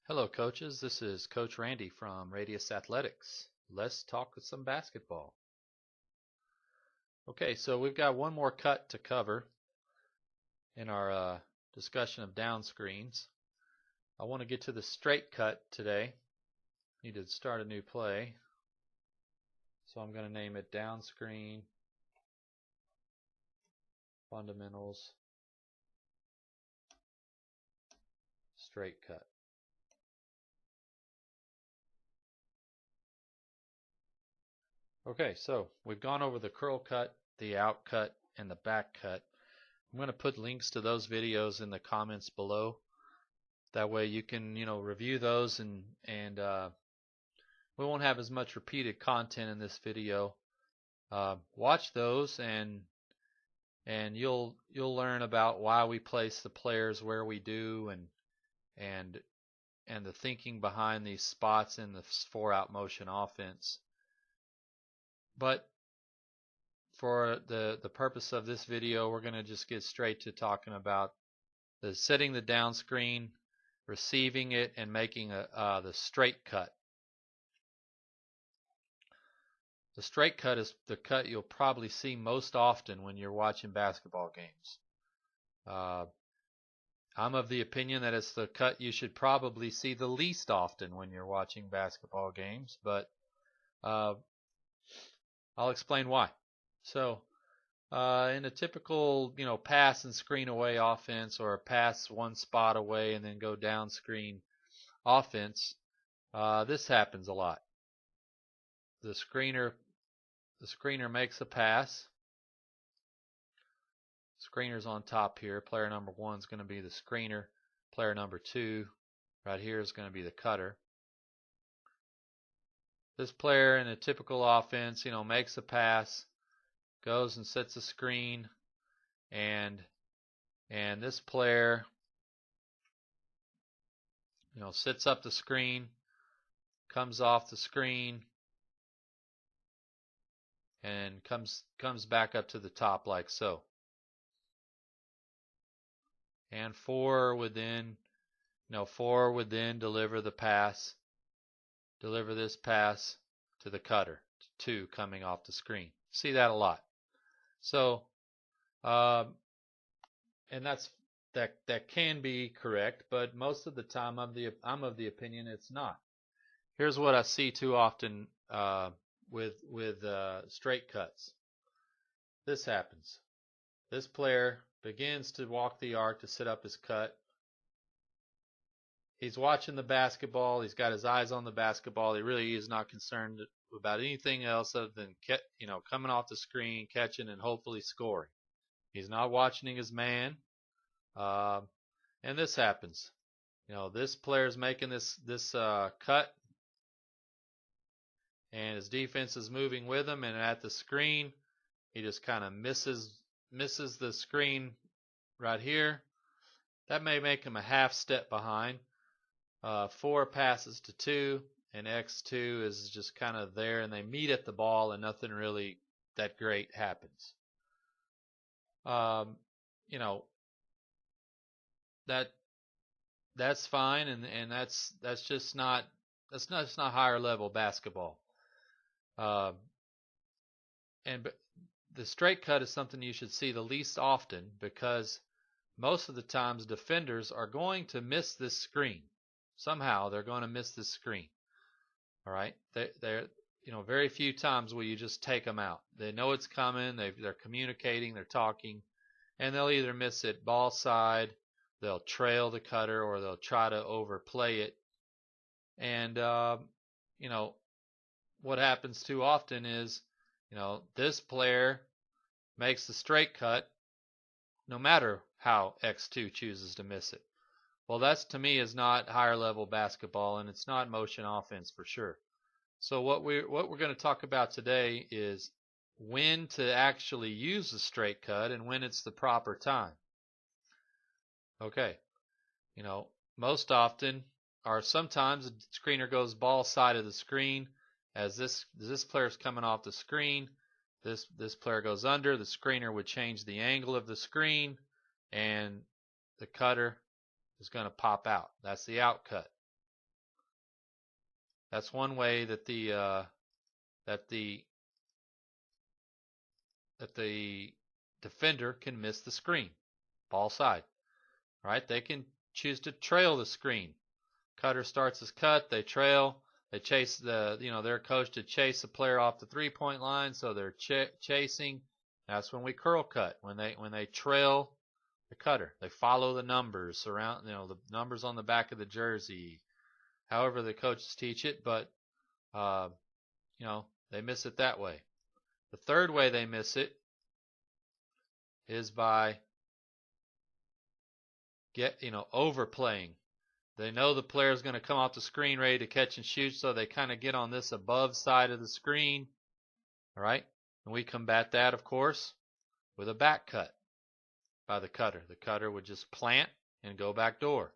Hello, coaches. This is Coach Randy from Radius Athletics. Let's talk some basketball. Okay, so we've got one more cut to cover in our discussion of down screens. I want to get to the straight cut today. Need to start a new play. So I'm going to name it Down Screen Fundamentals Straight Cut. Okay, so we've gone over the curl cut, the out cut, and the back cut. I'm going to put links to those videos in the comments below. That way you can, review those and we won't have as much repeated content in this video. Watch those and you'll learn about why we place the players where we do and the thinking behind these spots in the 4-out motion offense. But for the purpose of this video, we're going to just get straight to talking about setting the down screen, receiving it, and making the straight cut. The straight cut is the cut you'll probably see most often when you're watching basketball games. I'm of the opinion that it's the cut you should probably see the least often when you're watching basketball games, but I'll explain why. So, in a typical, pass and screen away offense, or pass one spot away and then go down screen offense, this happens a lot. The screener makes a pass. Screener's on top here. Player number 1 is going to be the screener. Player number 2 right here is going to be the cutter. This player in a typical offense, makes a pass, goes and sets a screen, and this player, sits up the screen, comes off the screen, and comes back up to the top like so. And 4 would then deliver this pass to the cutter, 2 coming off the screen. See that a lot. So, and that can be correct, but most of the time I'm of the opinion it's not. Here's what I see too often with straight cuts. This happens. This player begins to walk the arc to set up his cut. He's watching the basketball. He's got his eyes on the basketball. He really is not concerned about anything else other than coming off the screen, catching, and hopefully scoring. He's not watching his man. And this happens. This player's making this cut, and his defense is moving with him. And at the screen, he just kind of misses the screen right here. That may make him a half step behind. 4 passes to 2, and X2 is just kind of there, and they meet at the ball, and nothing really that great happens. That's fine, and that's just not higher level basketball. But the straight cut is something you should see the least often, because most of the times defenders are going to miss this screen. Somehow they're going to miss this screen. All right, they're very few times will you just take them out. They know it's coming. They're communicating. They're talking, and they'll either miss it ball side, they'll trail the cutter, or they'll try to overplay it. And what happens too often is this player makes the straight cut, no matter how X2 chooses to miss it. Well, that's to me is not higher level basketball, and it's not motion offense for sure. So what we're going to talk about today is when to actually use the straight cut and when it's the proper time. Okay, most often, or sometimes, the screener goes ball side of the screen. As this player's coming off the screen, this player goes under. The screener would change the angle of the screen, and the cutter is going to pop out. That's the out cut. That's one way that the defender can miss the screen, ball side. Right? They can choose to trail the screen. Cutter starts his cut, they trail, they chase their coach to chase the player off the 3-point line, so they're chasing. That's when we curl cut, when they trail the cutter. They follow the numbers around, the numbers on the back of the jersey, however the coaches teach it, but they miss it that way. The third way they miss it is by overplaying. They know the player is going to come off the screen ready to catch and shoot, so they kind of get on this above side of the screen. All right? And we combat that, of course, with a back cut by the cutter. The cutter would just plant and go back door.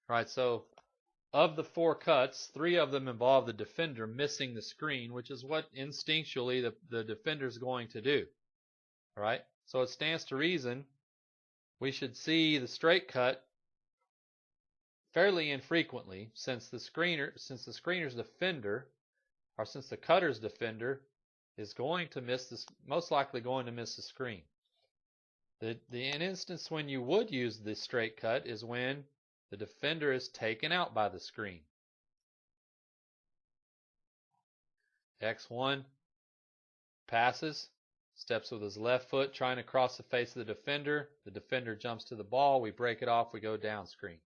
All right, so of the 4 cuts, 3 of them involve the defender missing the screen, which is what instinctually the defender is going to do. All right? So it stands to reason we should see the straight cut fairly infrequently, since the screener's defender, or since the cutter's defender is going to miss this, most likely going to miss the screen. The instance when you would use the straight cut is when the defender is taken out by the screen. X1 passes, steps with his left foot, trying to cross the face of the defender. The defender jumps to the ball. We break it off. We go down screen.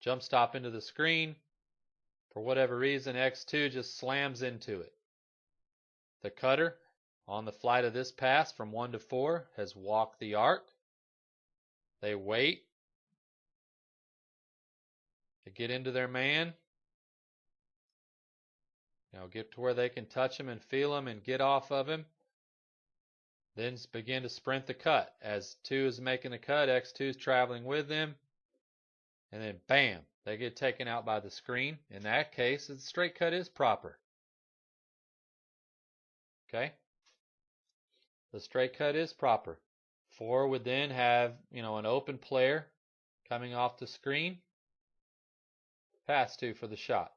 Jump stop into the screen. For whatever reason, X2 just slams into it. The cutter, on the flight of this pass from 1 to 4, has walked the arc. They wait. They get into their man. Get to where they can touch him and feel him and get off of him. Then begin to sprint the cut. As 2 is making the cut, X2 is traveling with them. And then bam, they get taken out by the screen. In that case, the straight cut is proper. Okay? The straight cut is proper. 4 would then have, an open player coming off the screen. Pass 2 for the shot.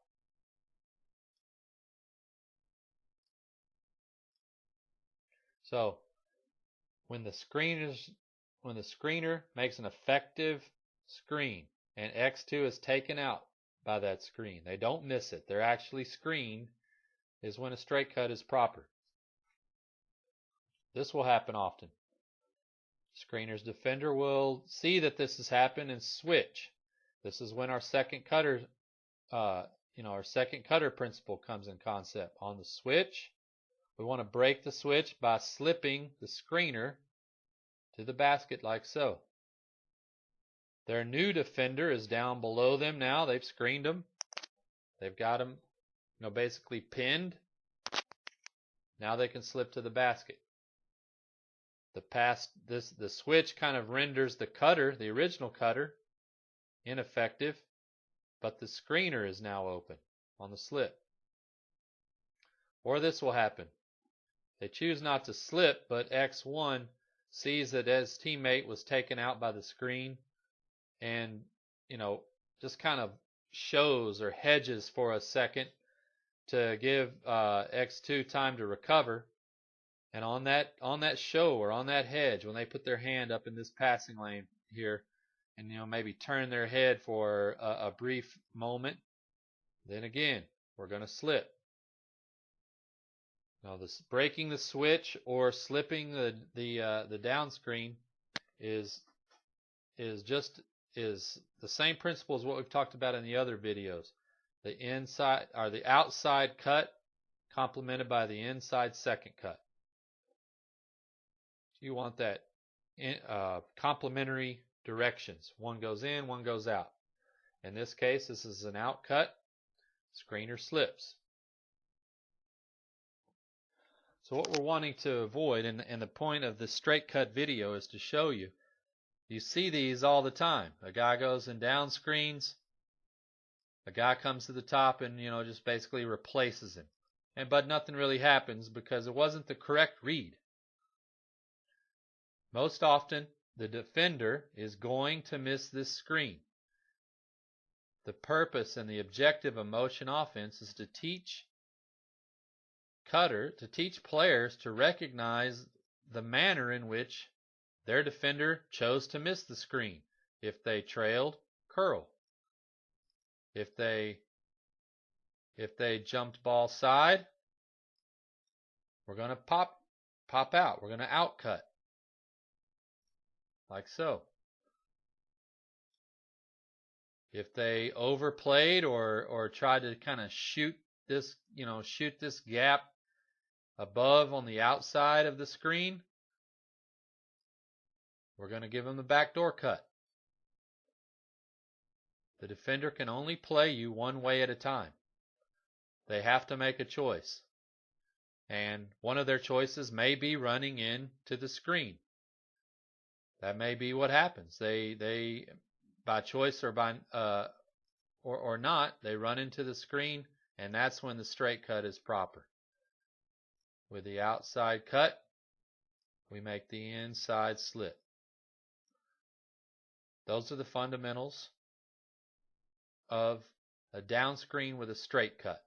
So, when the screener makes an effective screen and X2 is taken out by that screen, they don't miss it, they're actually screened, is when a straight cut is proper. This will happen often. Screener's defender will see that this has happened and switch. This is when our second cutter, our second cutter principle comes in concept. On the switch, we want to break the switch by slipping the screener to the basket like so. Their new defender is down below them now. They've screened them. They've got them, basically pinned. Now they can slip to the basket. The switch kind of renders the cutter, the original cutter, ineffective, but the screener is now open on the slip. Or this will happen. They choose not to slip, but X1 sees that his teammate was taken out by the screen and, just kind of shows or hedges for a second to give X2 time to recover. And on that show or on that hedge, when they put their hand up in this passing lane here and, maybe turn their head for a brief moment, then again, we're going to slip. Now, this breaking the switch or slipping the down screen is the same principle as what we've talked about in the other videos. The inside or the outside cut complemented by the inside second cut. You want that complementary directions. One goes in, one goes out. In this case, this is an out cut. Screener slips. So what we're wanting to avoid, and the point of this straight cut video is to show you, you see these all the time. A guy goes and down screens, a guy comes to the top and, just basically replaces him. But nothing really happens because it wasn't the correct read. Most often, the defender is going to miss this screen. the purpose and the objective of motion offense is to teach players to recognize the manner in which their defender chose to miss the screen. If they trailed, curl. If they jumped ball side, we're going to pop out. We're going to outcut. Like so. If they overplayed or tried to kind of shoot this gap above on the outside of the screen, we're going to give them the backdoor cut. The defender can only play you one way at a time. They have to make a choice. And one of their choices may be running into the screen. That may be what happens. They by choice or by or not, they run into the screen, and that's when the straight cut is proper. With the outside cut, we make the inside slit. Those are the fundamentals of a down screen with a straight cut.